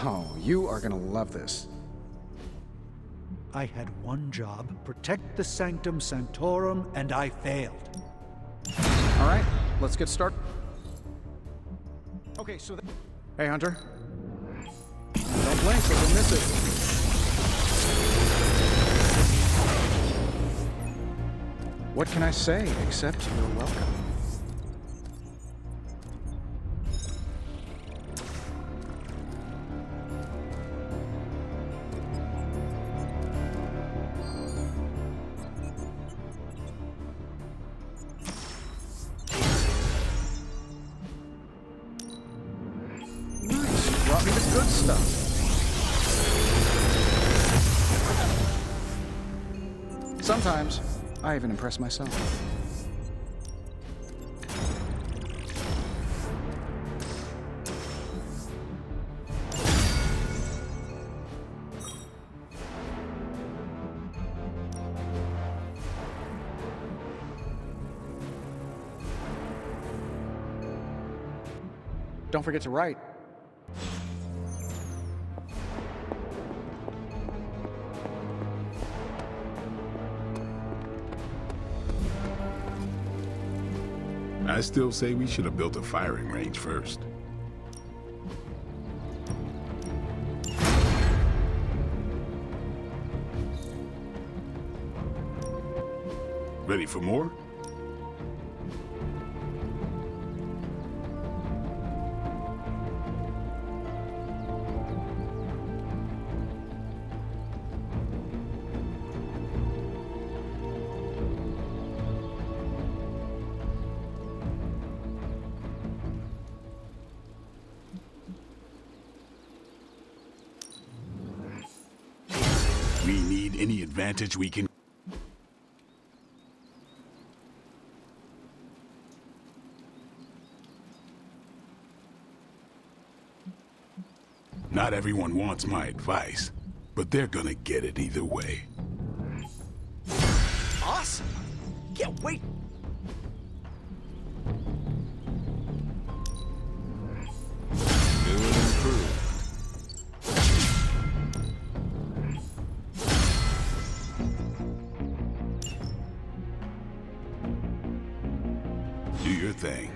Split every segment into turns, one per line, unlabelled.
Oh, you are gonna love this.
I had one job, protect the Sanctum Sanctorum, and I failed.
Alright, let's get started. Okay, so... Hey, Hunter. Don't blink, or you'll miss it. What can I say except you're welcome? Nice, you brought me the good stuff. Sometimes, I even impress myself. Don't forget to write.
I still say we should have built a firing range first. Ready for more? We need any advantage we can. Not everyone wants my advice, but they're gonna get it either way.
Awesome! Can't wait!
New and improved. Do your thing.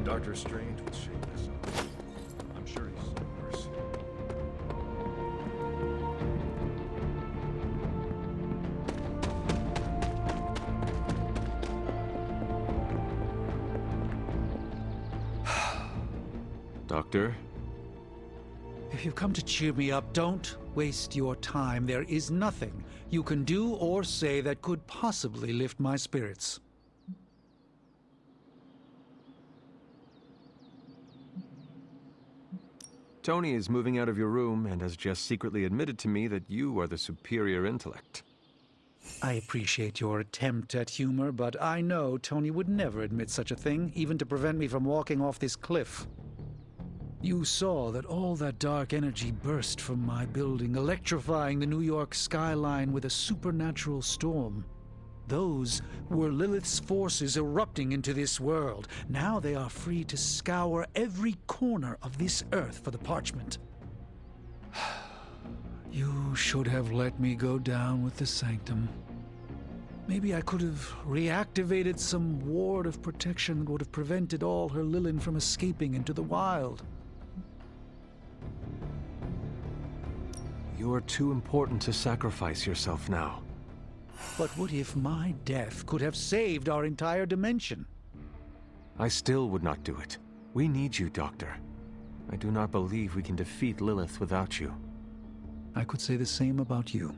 Doctor Strange would shake this off. I'm sure he's worse.
Doctor?
If you've come to cheer me up, don't waste your time. There is nothing you can do or say that could possibly lift my spirits.
Tony is moving out of your room and has just secretly admitted to me that you are the superior intellect.
I appreciate your attempt at humor, but I know Tony would never admit such a thing, even to prevent me from walking off this cliff. You saw that all that dark energy burst from my building, electrifying the New York skyline with a supernatural storm. Those were Lilith's forces erupting into this world. Now they are free to scour every corner of this earth for the parchment. You should have let me go down with the Sanctum. Maybe I could have reactivated some ward of protection that would have prevented all her Lilin from escaping into the wild.
You are too important to sacrifice yourself now.
But what if my death could have saved our entire dimension?
I still would not do it. We need you, Doctor. I do not believe we can defeat Lilith without you.
I could say the same about you.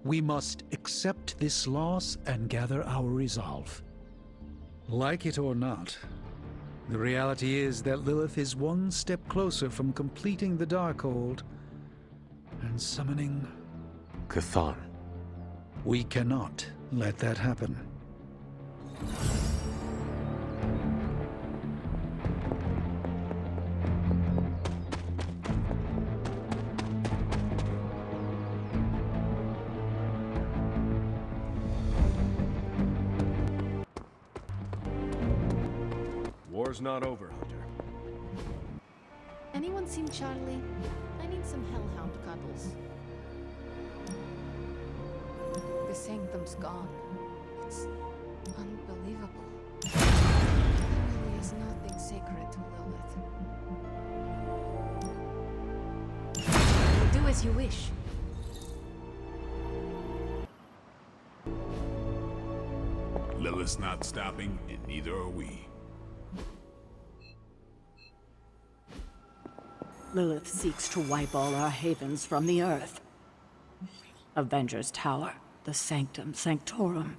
We must accept this loss and gather our resolve. Like it or not, the reality is that Lilith is one step closer from completing the Darkhold and summoning...
Cthon.
We cannot let that happen.
War's not over, Hunter.
Anyone seen Charlie? I need some hellhound cuddles. The Sanctum's gone. It's unbelievable. There really is nothing sacred to Lilith. Do as you wish.
Lilith's not stopping, and neither are we.
Lilith seeks to wipe all our havens from the earth. Avengers Tower, the Sanctum Sanctorum.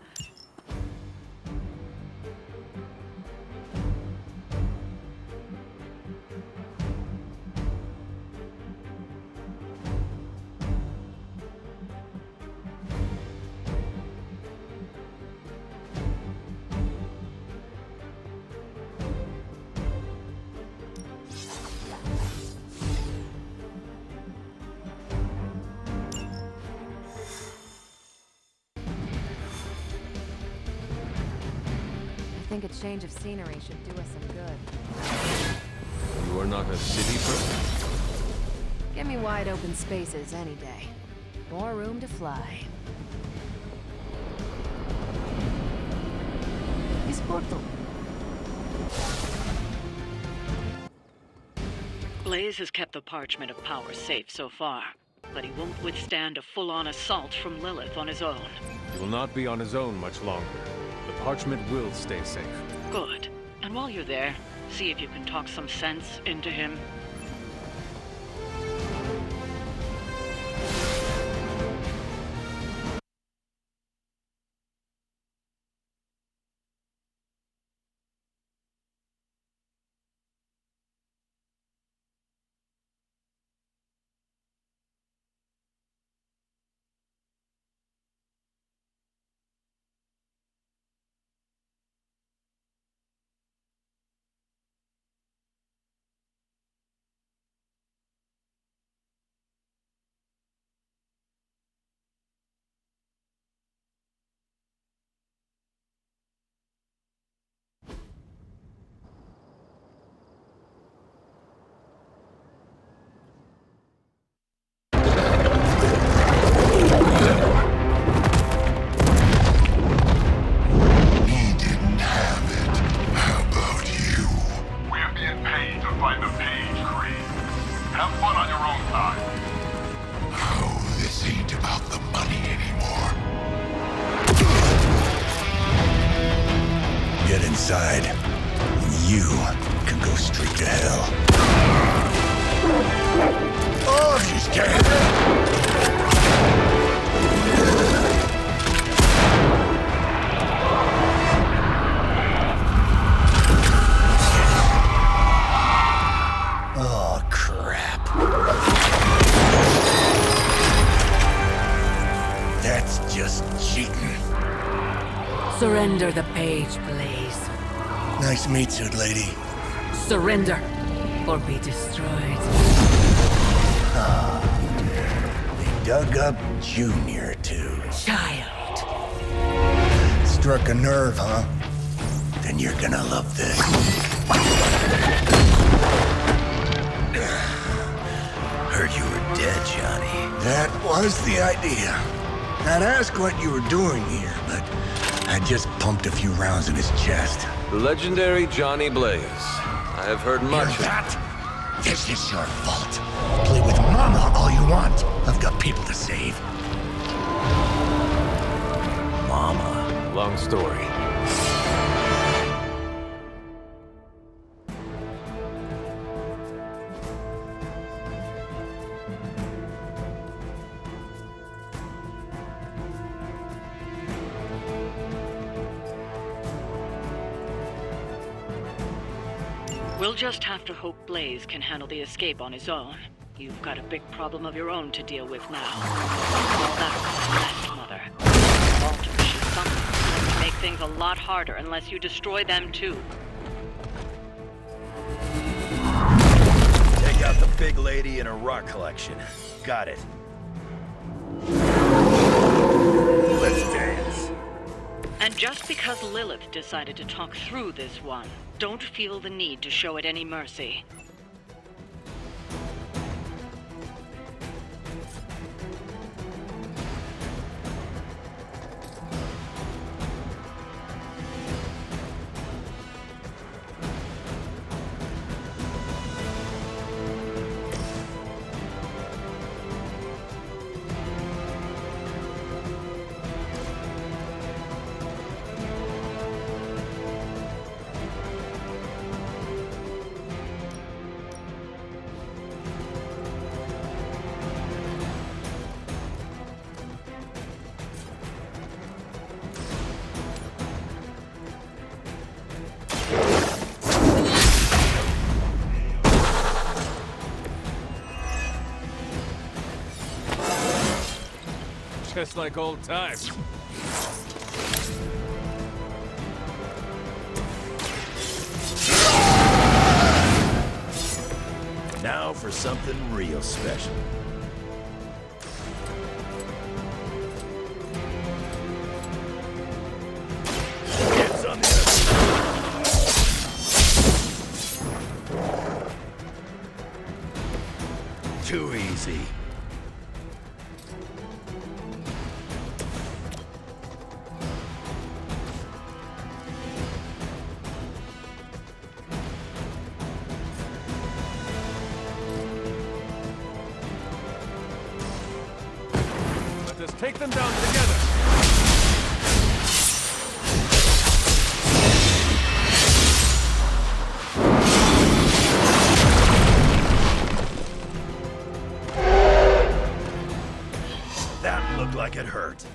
I think a change of scenery should do us some good.
You are not a city person?
Give me wide open spaces any day. More room to fly. This portal.
Blaze has kept the Parchment of Power safe so far, but he won't withstand a full-on assault from Lilith on his own.
He will not be on his own much longer. The Parchment will stay safe.
Good. And while you're there, see if you can talk some sense into him.
side. You can go straight to hell. Oh, she's dead! Oh, crap. That's just cheating.
Surrender the page, Blaze.
Nice meat suit, lady.
Surrender, or be destroyed.
They dug up Junior, too.
Child.
Struck a nerve, huh? Then you're gonna love this. Heard you were dead, Johnny. That was the idea. I'd ask what you were doing here, but I just pumped a few rounds in his chest.
The legendary Johnny Blaze. I have heard much
Hear that? This is your fault. Play with Mama all you want. I've got people to save. Mama.
Long story.
We'll just have to hope Blaze can handle the escape on his own. You've got a big problem of your own to deal with now. All that left, Mother. Walter, she's something. It's going to make things a lot harder unless you destroy them too.
Take out the big lady and her rock collection. Got it. Let's dance.
And just because Lilith decided to talk through this one, don't feel the need to show it any mercy.
Just like old times.
Now for something real special. Hands on the other. Too easy.
Let's take them down together.
That looked like it hurt.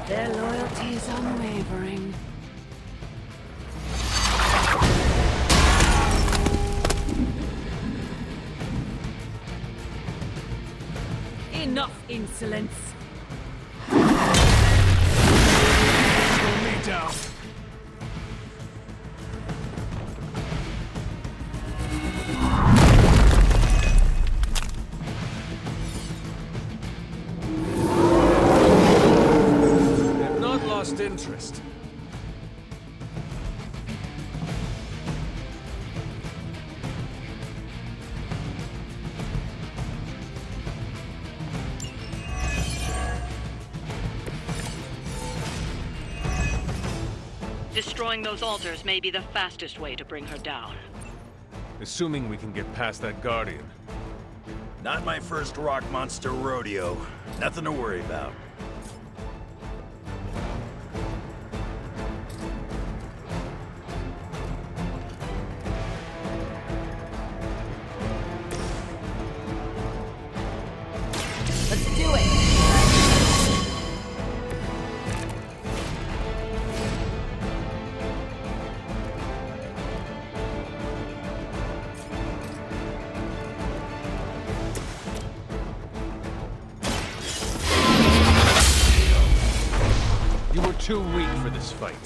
Their loyalty is unwavering. Enough insolence.
Slow me down.
Destroying those altars may be the fastest way to bring her down.
Assuming we can get past that Guardian.
Not my first rock monster rodeo. Nothing to worry about.
Let's do it!
You were too weak for this fight.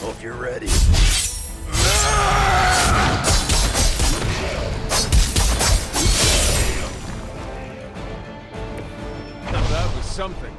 Hope you're ready.
That was something.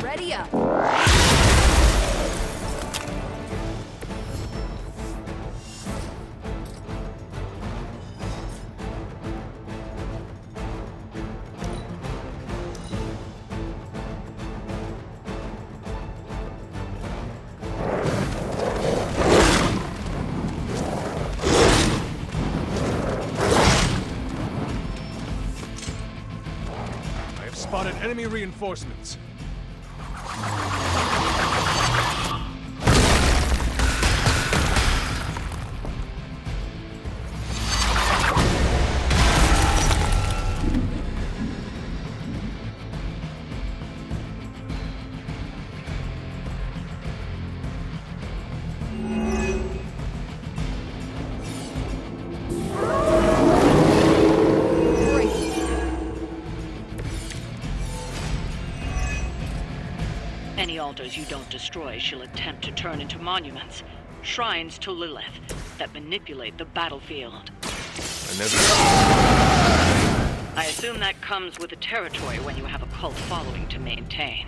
Ready up!
I have spotted enemy reinforcements.
Any altars you don't destroy she'll attempt to turn into monuments, shrines to Lilith, that manipulate the battlefield. I assume that comes with the territory when you have a cult following to maintain.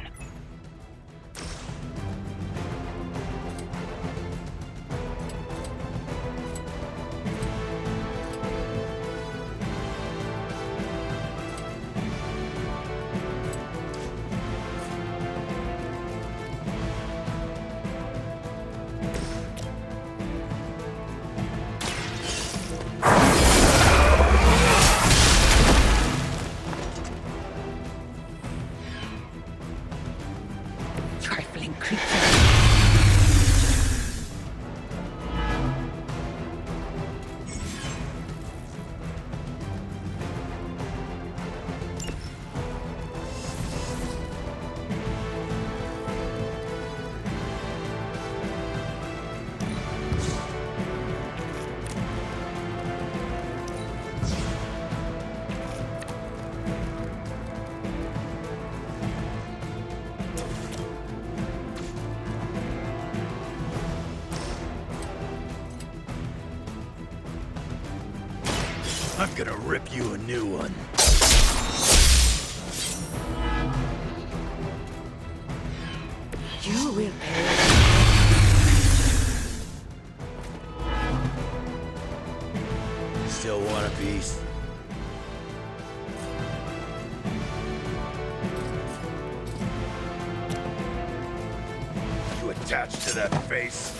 I'm gonna rip you a new one.
You will pay.
Still want a piece? You attached to that face?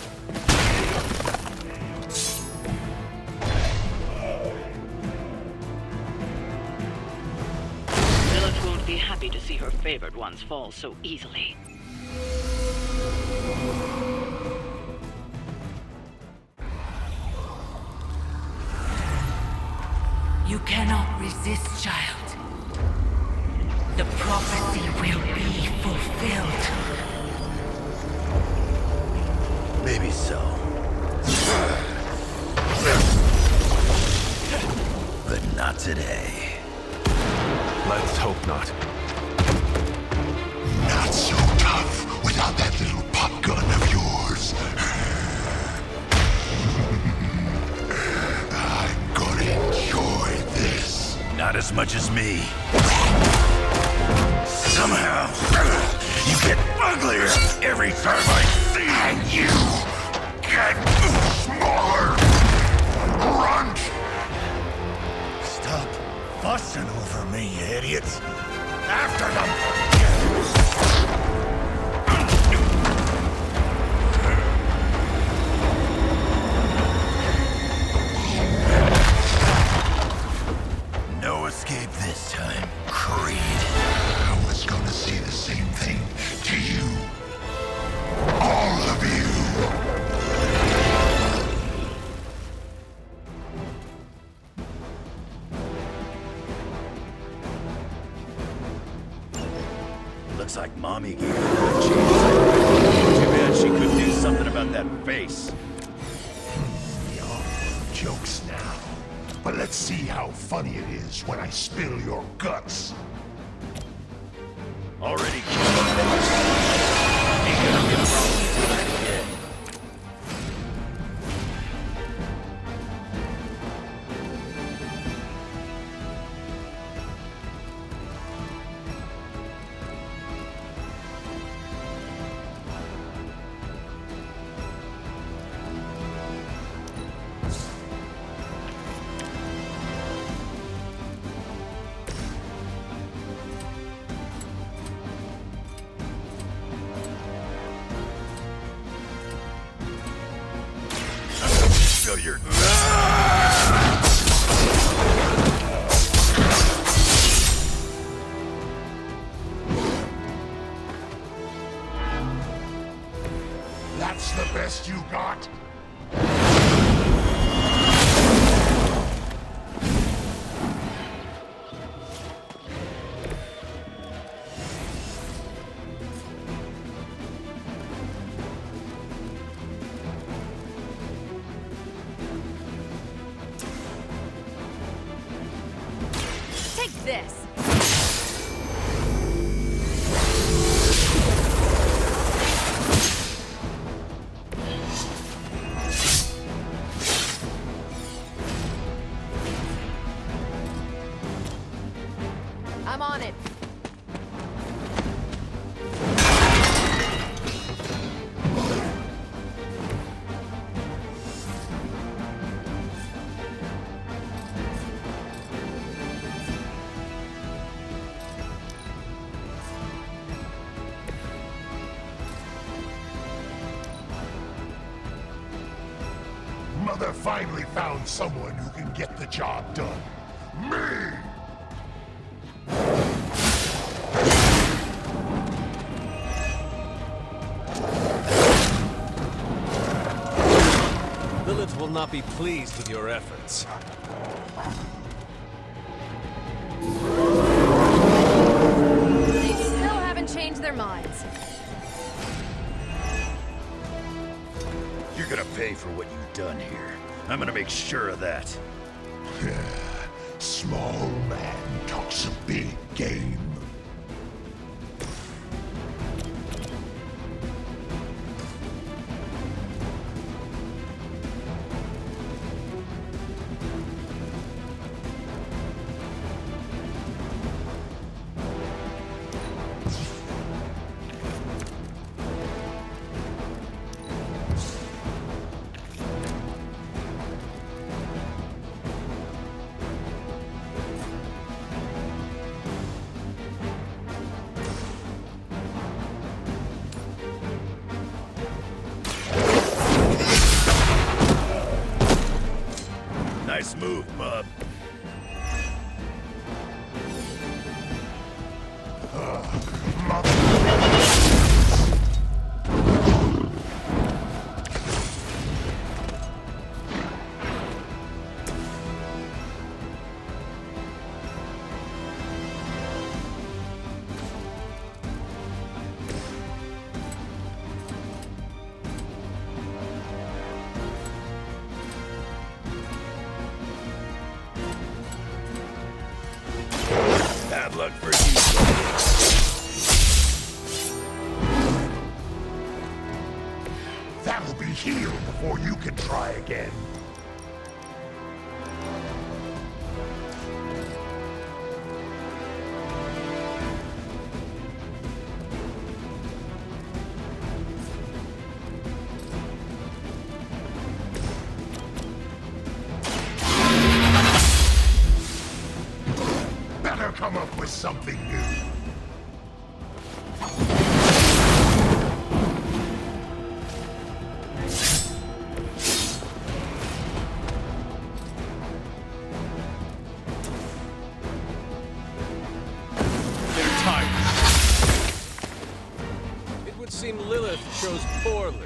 Lilith won't be happy to see her favored ones fall so easily.
You cannot resist, child. The prophecy will be fulfilled.
Maybe so. But not today.
Let's hope not.
Not so tough without that little pop gun of yours. I'm gonna enjoy this.
Not as much as me. Somehow, you get uglier every time I see you.
And you get smaller. Grunt.
Stop fussing over me, you idiots. After them. No escape this time, Creed.
I was gonna say the same thing to you. All of you.
Looks like Mommy gave her a chance. Too bad she couldn't do something about that face.
Jokes now. But let's see how funny it is when I spill your guts.
Already killed the face. Ain't gonna be a problem to do that again. Show your...
That's the best you got?
Take this. I'm on it.
Mother finally found someone who can get the job done. Me!
Lilith will not be pleased with your efforts.
They still haven't changed their minds.
You're gonna pay for what you've done here. I'm gonna make sure of that.
Small man talks a big game.
Nice move, bub. Bad luck for you.
That'll be healed before you can try again. Better come up with something new.
They're tired. It would seem Lilith chose poorly.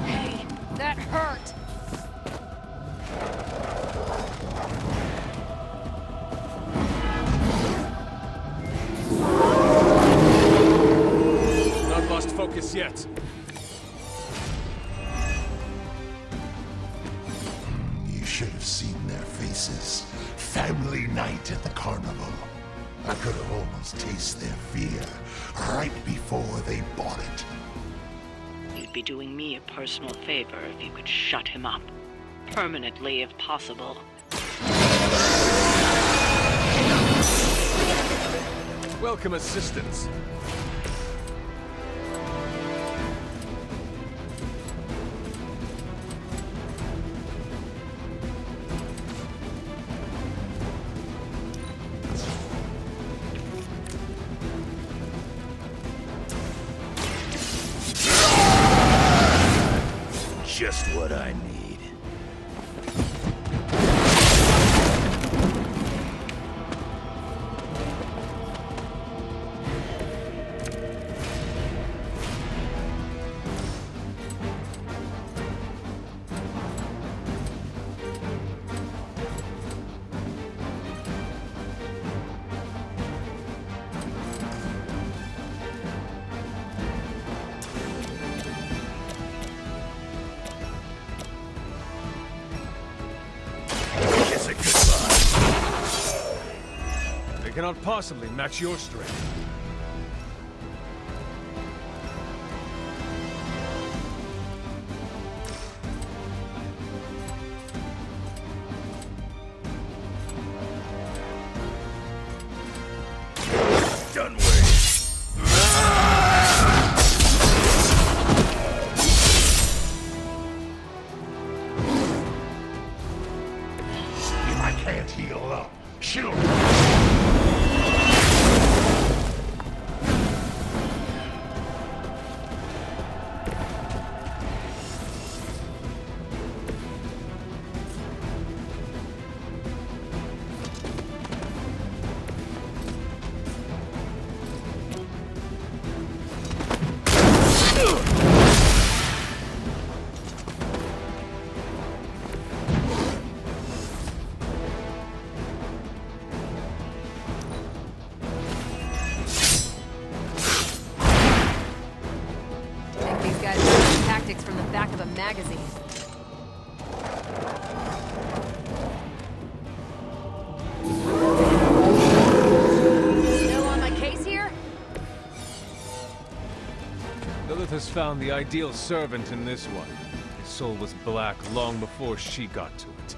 Hey, that hurt!
Not lost focus yet.
You should have seen their faces. Family night at the carnival. I could have almost tasted their fear right before they bought it.
You'd be doing me a personal favor if you could shut him up. Permanently, if possible.
Welcome assistance.
Just what I need. Kiss it goodbye.
They cannot possibly match your strength.
Done with.
If I can't heal up, she'll...
Think these guys learned tactics from the back of a magazine. Still on my case here?
Lilith has found the ideal servant in this one. His soul was black long before she got to it.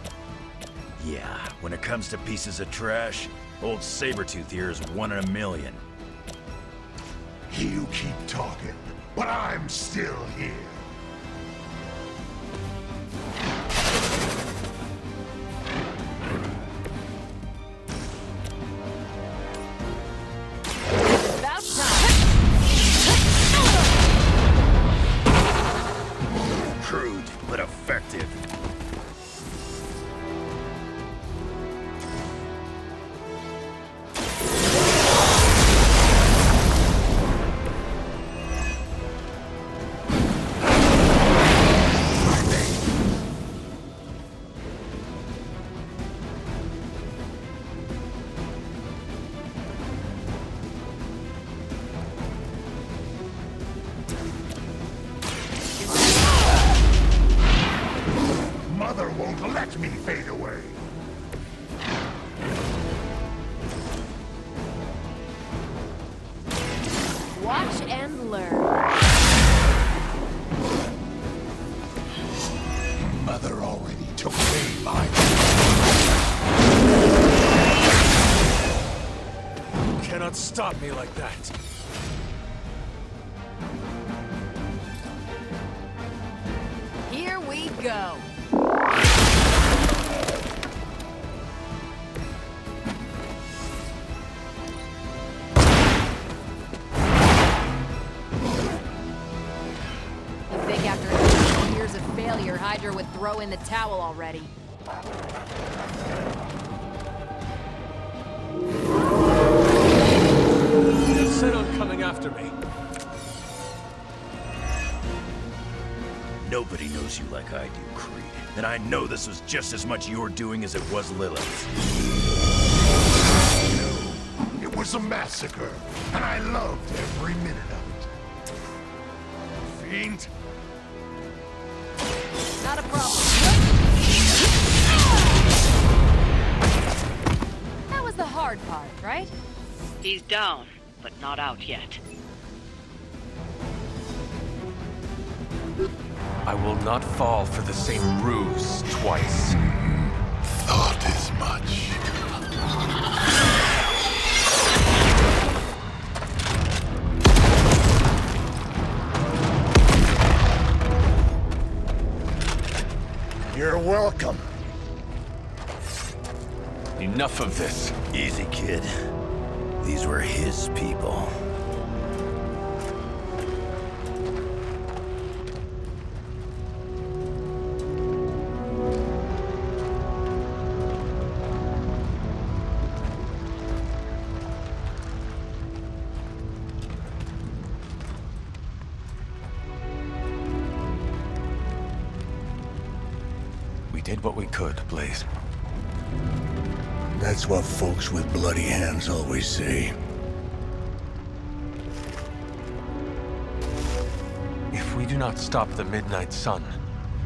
Yeah, when it comes to pieces of trash, old Sabretooth here is 1 in a million.
You keep talking, but I'm still here.
stop me like that.
Here we go. You think after years of failure, Hydra would throw in the towel already?
They're set on coming after me.
Nobody knows you like I do, Creed. And I know this was just as much your doing as it was Lilith.
No, it was a massacre, and I loved every minute of it. Fiend?
Not a problem. That was the hard part, right?
He's down, but not out yet.
I will not fall for the same ruse twice.
Thought as much. You're welcome.
Enough of this.
Easy, kid. These were his people.
We did what we could, Blaze.
That's what folks with bloody hands always say.
If we do not stop the Midnight Sun,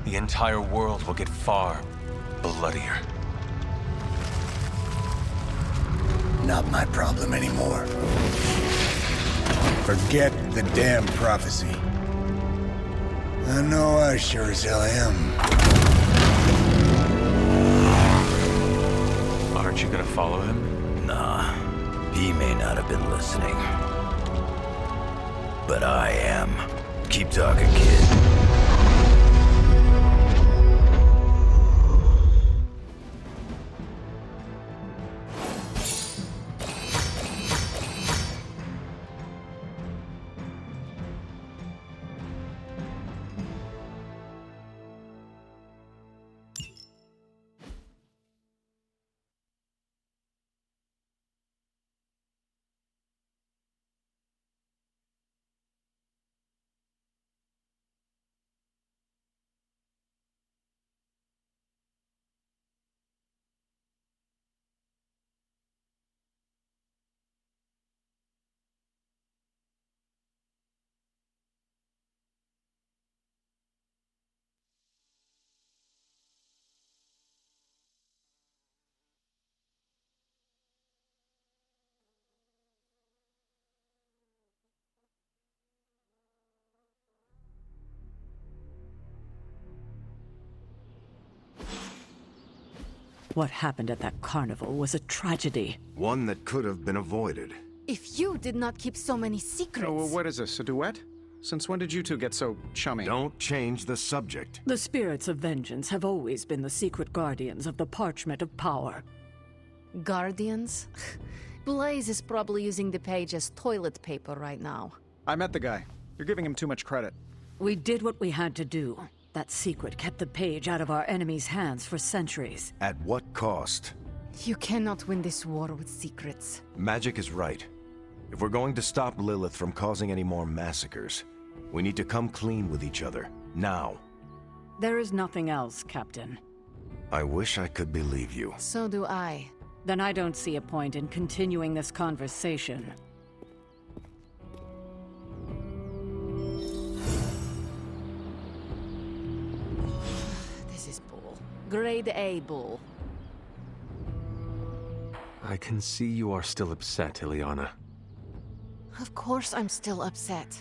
the entire world will get far bloodier.
Not my problem anymore. Forget the damn prophecy. I know I sure as hell am.
Aren't you gonna follow him?
Nah, he may not have been listening. But I am. Keep talking, kid.
What happened at that carnival was a tragedy.
One that could have been avoided.
If you did not keep so many secrets...
Oh, what is this, a duet? Since when did you two get so chummy?
Don't change the subject.
The spirits of vengeance have always been the secret guardians of the parchment of power.
Guardians? Blaze is probably using the page as toilet paper right now.
I met the guy. You're giving him too much credit.
We did what we had to do. That secret kept the page out of our enemies' hands for centuries.
At what cost?
You cannot win this war with secrets.
Magic is right. If we're going to stop Lilith from causing any more massacres, we need to come clean with each other, now.
There is nothing else, Captain.
I wish I could believe you.
So do I.
Then I don't see a point in continuing this conversation.
This is bull. Grade A bull.
I can see you are still upset, Ileana.
Of course I'm still upset.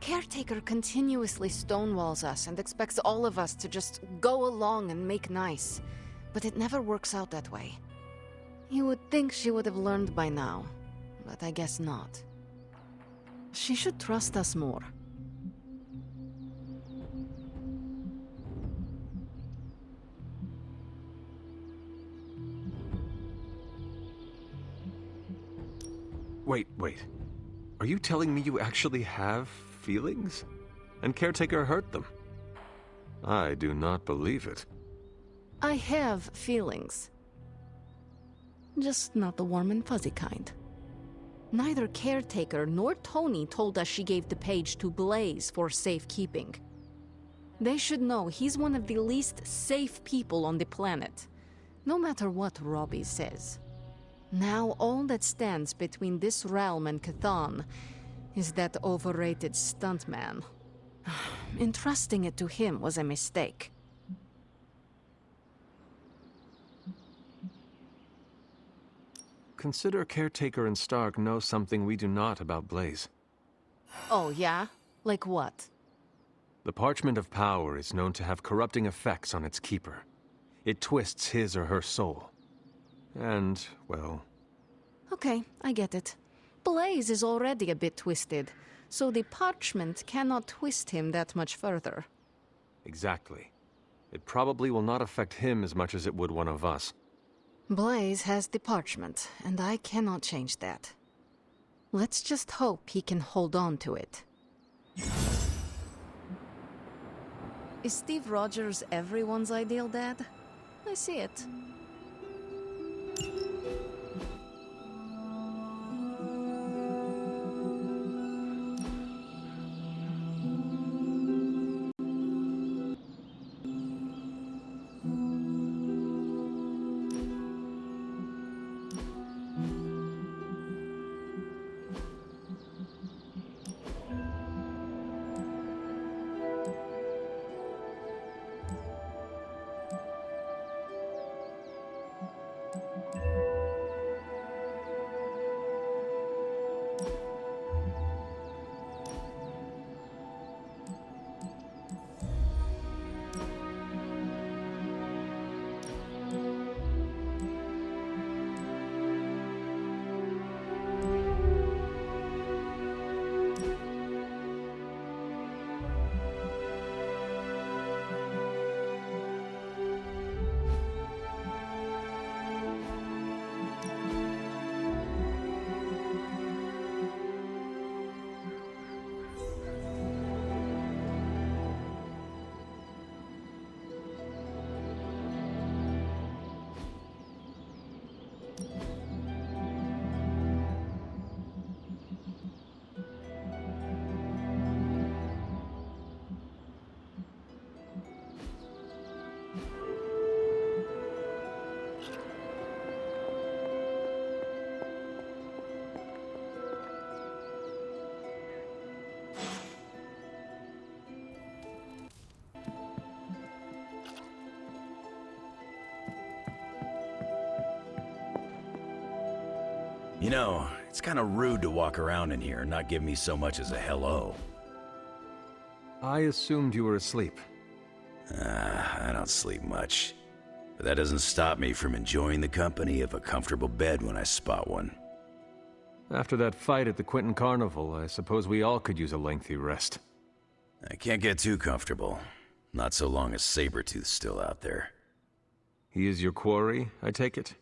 Caretaker continuously stonewalls us and expects all of us to just go along and make nice. But it never works out that way. You would think she would have learned by now. but I guess not. She should trust us more.
Wait. Are you telling me you actually have feelings? And Caretaker hurt them? I do not believe it.
I have feelings. Just not the warm and fuzzy kind. Neither Caretaker nor Tony told us she gave the page to Blaze for safekeeping. They should know he's one of the least safe people on the planet, no matter what Robbie says. Now all that stands between this realm and Cathan is that overrated stuntman. Entrusting it to him was a mistake.
Consider Caretaker and Stark know something we do not about Blaze.
Oh, yeah? Like what?
The Parchment of Power is known to have corrupting effects on its keeper. It twists his or her soul. And, well...
Okay, I get it. Blaze is already a bit twisted, so the parchment cannot twist him that much further.
Exactly. It probably will not affect him as much as it would one of us.
Blaze has the parchment, and I cannot change that. Let's just hope he can hold on to it. Is Steve Rogers everyone's ideal dad? I see it.
You know, it's kind of rude to walk around in here and not give me so much as a hello.
I assumed you were asleep.
I don't sleep much. But that doesn't stop me from enjoying the company of a comfortable bed when I spot one.
After that fight at the Quentin Carnival, I suppose we all could use a lengthy rest.
I can't get too comfortable. Not so long as Sabretooth's still out there.
He is your quarry, I take it?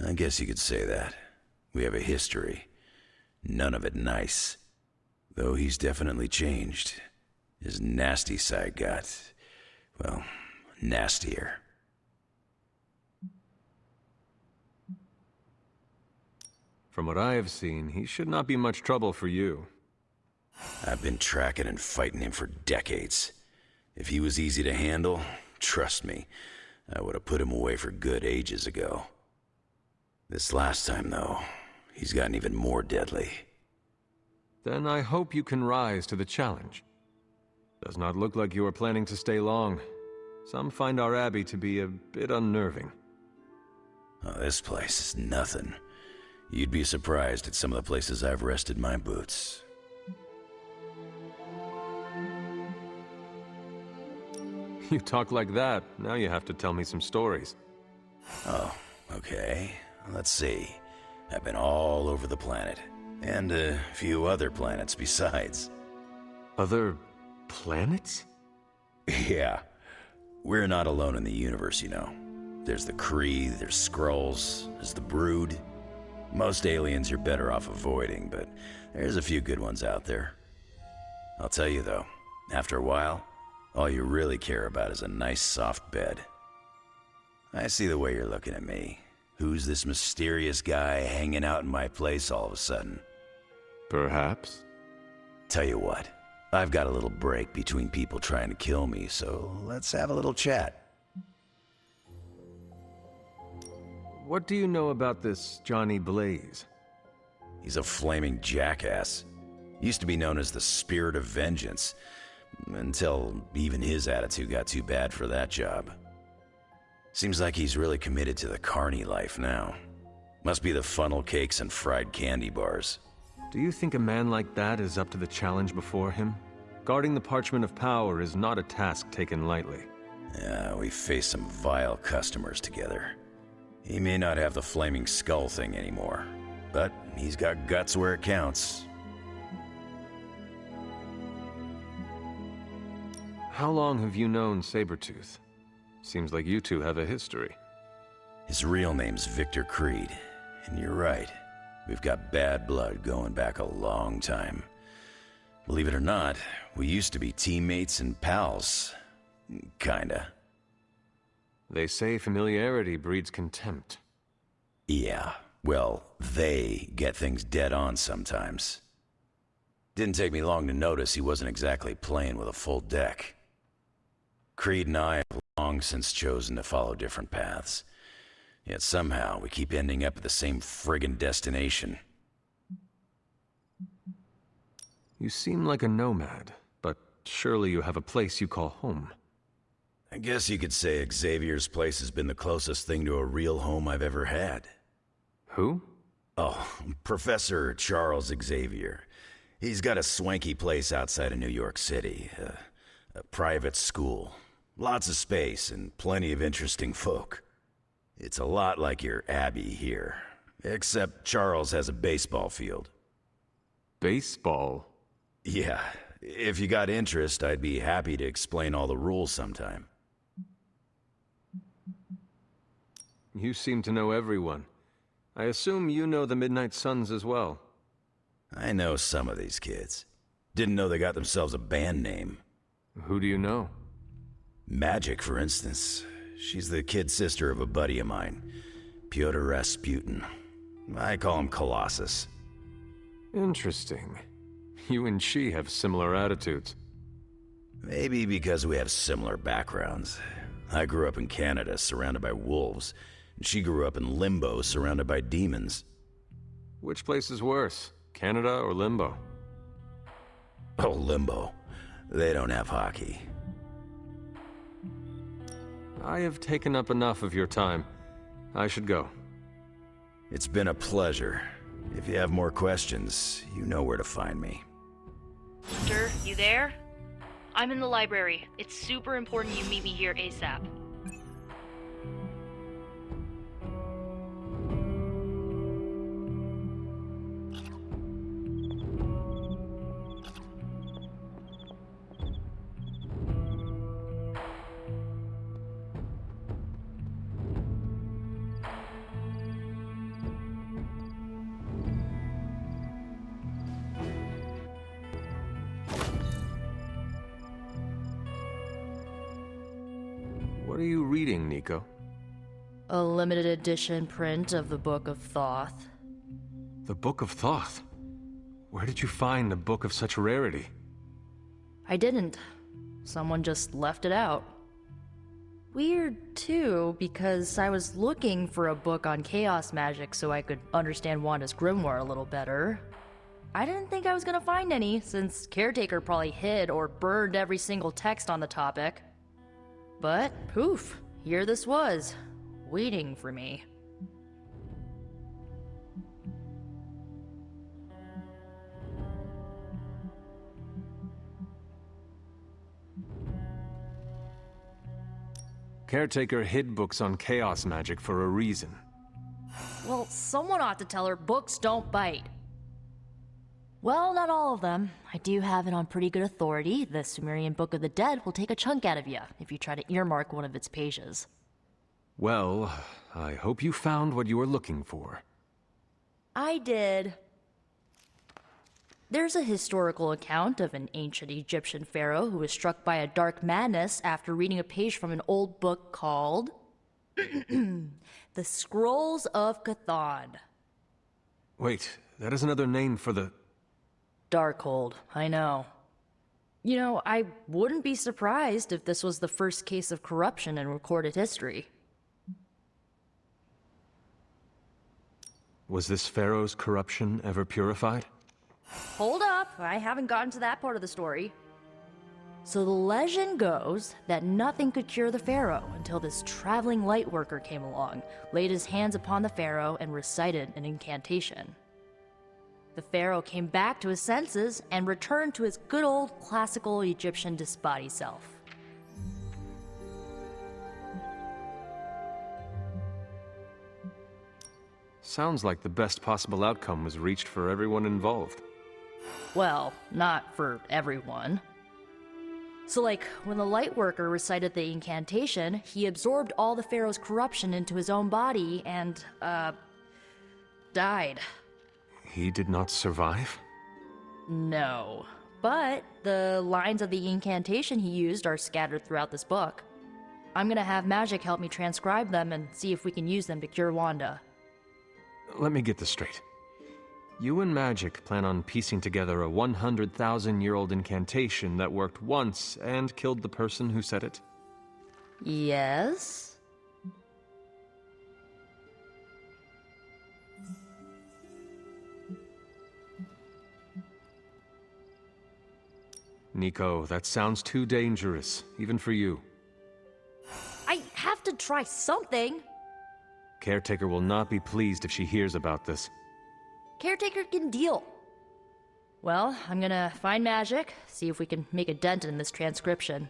I guess you could say that. We have a history. None of it nice. Though he's definitely changed. His nasty side got, well, nastier.
From what I have seen, he should not be much trouble for you.
I've been tracking and fighting him for decades. If he was easy to handle, trust me, I would have put him away for good ages ago. This last time, though, he's gotten even more deadly.
Then I hope you can rise to the challenge. Does not look like you are planning to stay long. Some find our abbey to be a bit unnerving.
Oh, this place is nothing. You'd be surprised at some of the places I've rested my boots.
You talk like that, now you have to tell me some stories.
Oh, okay. Let's see. I've been all over the planet, and a few other planets besides.
Other planets?
Yeah. We're not alone in the universe, you know. There's the Kree, there's Skrulls, there's the Brood. Most aliens you're better off avoiding, but there's a few good ones out there. I'll tell you though, after a while, all you really care about is a nice soft bed. I see the way you're looking at me. Who's this mysterious guy hanging out in my place all of a sudden?
Perhaps.
Tell you what, I've got a little break between people trying to kill me, so let's have a little chat.
What do you know about this Johnny Blaze?
He's a flaming jackass. Used to be known as the Spirit of Vengeance, until even his attitude got too bad for that job. Seems like he's really committed to the carny life now. Must be the funnel cakes and fried candy bars.
Do you think a man like that is up to the challenge before him? Guarding the Parchment of Power is not a task taken lightly.
Yeah, we faced some vile customers together. He may not have the flaming skull thing anymore, but he's got guts where it counts.
How long have you known Sabretooth? Seems like you two have a history.
His real name's Victor Creed, and you're right. We've got bad blood going back a long time. Believe it or not, we used to be teammates and pals. Kinda.
They say familiarity breeds contempt.
Yeah, well, they get things dead on sometimes. Didn't take me long to notice he wasn't exactly playing with a full deck. Creed and I have long since chosen to follow different paths. Yet somehow we keep ending up at the same friggin' destination.
You seem like a nomad, but surely you have a place you call home.
I guess you could say Xavier's place has been the closest thing to a real home I've ever had.
Who?
Oh, Professor Charles Xavier. He's got a swanky place outside of New York City. A private school. Lots of space and plenty of interesting folk. It's a lot like your Abbey here. Except Charles has a baseball field.
Baseball?
Yeah. If you got interest, I'd be happy to explain all the rules sometime.
You seem to know everyone. I assume you know the Midnight Suns as well.
I know some of these kids. Didn't know they got themselves a band name.
Who do you know?
Magic, for instance. She's the kid sister of a buddy of mine, Pyotr Rasputin. I call him Colossus.
Interesting. You and she have similar attitudes.
Maybe because we have similar backgrounds. I grew up in Canada, surrounded by wolves, and she grew up in Limbo, surrounded by demons.
Which place is worse, Canada or Limbo?
Oh, Limbo. They don't have hockey.
I have taken up enough of your time. I should go.
It's been a pleasure. If you have more questions, you know where to find me.
Mister, you there? I'm in the library. It's super important you meet me here ASAP.
What are you reading, Nico?
A limited edition print of the Book of Thoth.
The Book of Thoth? Where did you find a book of such rarity?
I didn't. Someone just left it out. Weird, too, because I was looking for a book on chaos magic so I could understand Wanda's grimoire a little better. I didn't think I was gonna find any, since Caretaker probably hid or burned every single text on the topic. But, poof, here this was, waiting for me.
Caretaker hid books on chaos magic for a reason.
Well, someone ought to tell her books don't bite. Well, not all of them. I do have it on pretty good authority. The Sumerian Book of the Dead will take a chunk out of you if you try to earmark one of its pages.
Well, I hope you found what you were looking for.
I did. There's a historical account of an ancient Egyptian pharaoh who was struck by a dark madness after reading a page from an old book called The Scrolls of Cthon.
Wait, that is another name for the...
Darkhold, I know. You know, I wouldn't be surprised if this was the first case of corruption in recorded history.
Was this pharaoh's corruption ever purified?
Hold up, I haven't gotten to that part of the story. So the legend goes that nothing could cure the pharaoh until this traveling lightworker came along, laid his hands upon the pharaoh, and recited an incantation. The pharaoh came back to his senses and returned to his good old classical Egyptian disbody self.
Sounds like the best possible outcome was reached for everyone involved.
Well, not for everyone. So like, when the lightworker recited the incantation, he absorbed all the pharaoh's corruption into his own body and, died.
He did not survive?
No. But the lines of the incantation he used are scattered throughout this book. I'm gonna have Magic help me transcribe them and see if we can use them to cure Wanda.
Let me get this straight. You and Magic plan on piecing together a 100,000-year-old incantation that worked once and killed the person who said it?
Yes?
Nico, that sounds too dangerous, even for you.
I have to try something!
Caretaker will not be pleased if she hears about this.
Caretaker can deal. Well, I'm gonna find Magic, see if we can make a dent in this transcription.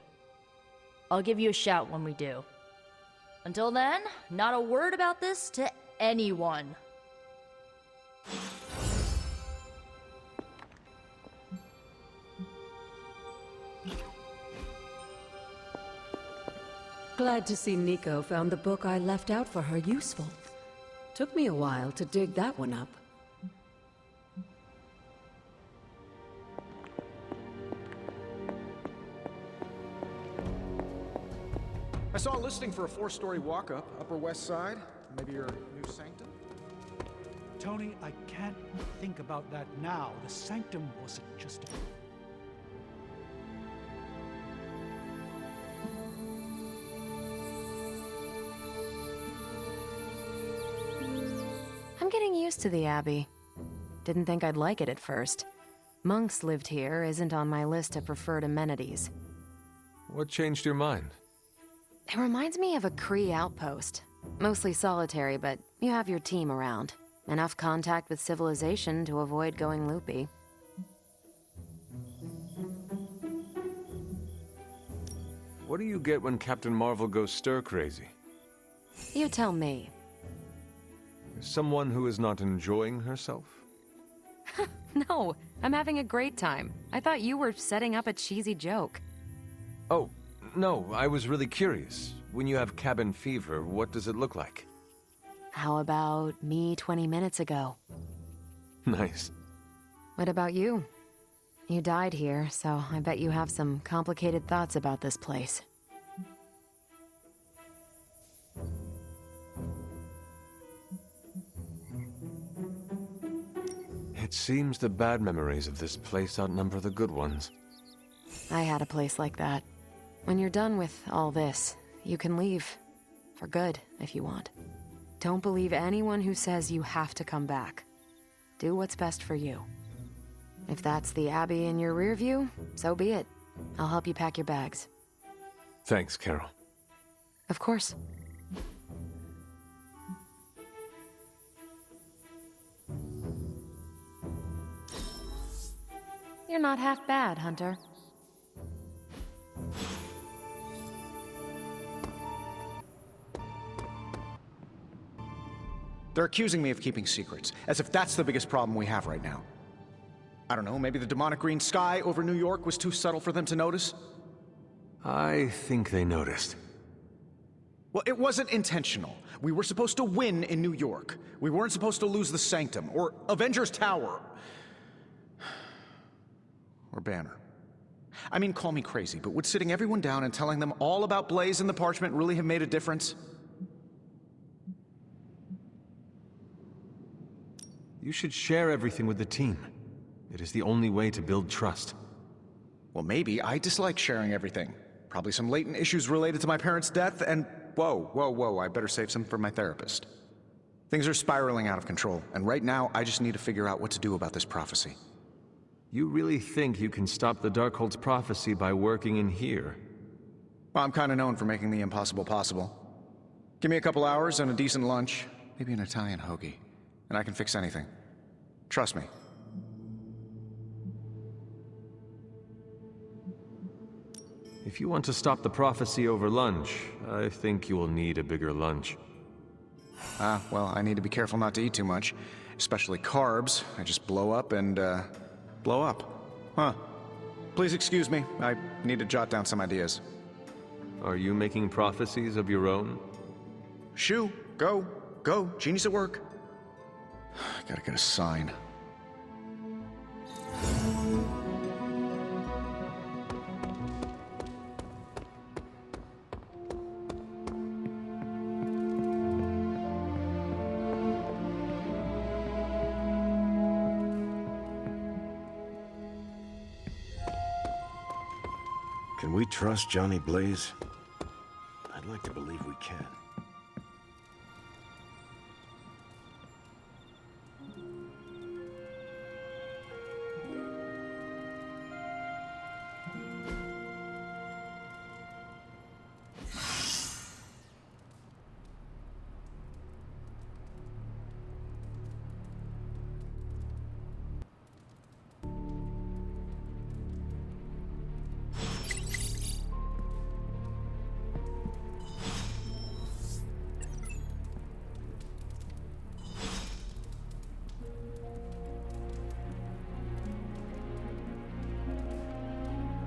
I'll give you a shout when we do. Until then, not a word about this to anyone.
Glad to see Nico found the book I left out for her useful. Took me a while to dig that one up.
I saw a listing for a 4-story walk-up, Upper West Side. Maybe your new sanctum?
Tony, I can't think about that now. The sanctum wasn't just a...
I'm getting used to the Abbey. Didn't think I'd like it at first. Monks lived here isn't on my list of preferred amenities.
What changed your mind?
It reminds me of a Kree outpost. Mostly solitary, but you have your team around. Enough contact with civilization to avoid going loopy.
What do you get when Captain Marvel goes stir-crazy?
You tell me.
Someone who is not enjoying herself?
No, I'm having a great time. I thought you were setting up a cheesy joke.
Oh, no, I was really curious. When you have cabin fever, what does it look like?
How about me 20 minutes ago?
Nice.
What about you? You died here, so I bet you have some complicated thoughts about this place.
It seems the bad memories of this place outnumber the good ones.
I had a place like that. When you're done with all this, you can leave. For good, if you want. Don't believe anyone who says you have to come back. Do what's best for you. If that's the Abbey in your rear view, so be it. I'll help you pack your bags.
Thanks, Carol.
Of course. You're not half bad, Hunter.
They're accusing me of keeping secrets, as if that's the biggest problem we have right now. I don't know, maybe the demonic green sky over New York was too subtle for them to notice?
I think they noticed.
Well, it wasn't intentional. We were supposed to win in New York. We weren't supposed to lose the Sanctum, or Avengers Tower. Or Banner. I mean, call me crazy, but would sitting everyone down and telling them all about Blaze and the Parchment really have made a difference?
You should share everything with the team. It is the only way to build trust.
Well, maybe. I dislike sharing everything. Probably some latent issues related to my parents' death, and whoa, I better save some for my therapist. Things are spiraling out of control, and right now I just need to figure out what to do about this prophecy.
You really think you can stop the Darkhold's prophecy by working in here?
Well, I'm kinda known for making the impossible possible. Give me a couple hours and a decent lunch, maybe an Italian hoagie, and I can fix anything. Trust me.
If you want to stop the prophecy over lunch, I think you will need a bigger lunch.
Well, I need to be careful not to eat too much, especially carbs. I just blow up and, blow up. Huh. Please excuse me, I need to jot down some ideas.
Are you making prophecies of your own?
Shoo, go, genius at work. Gotta get a sign.
Can we trust Johnny Blaze?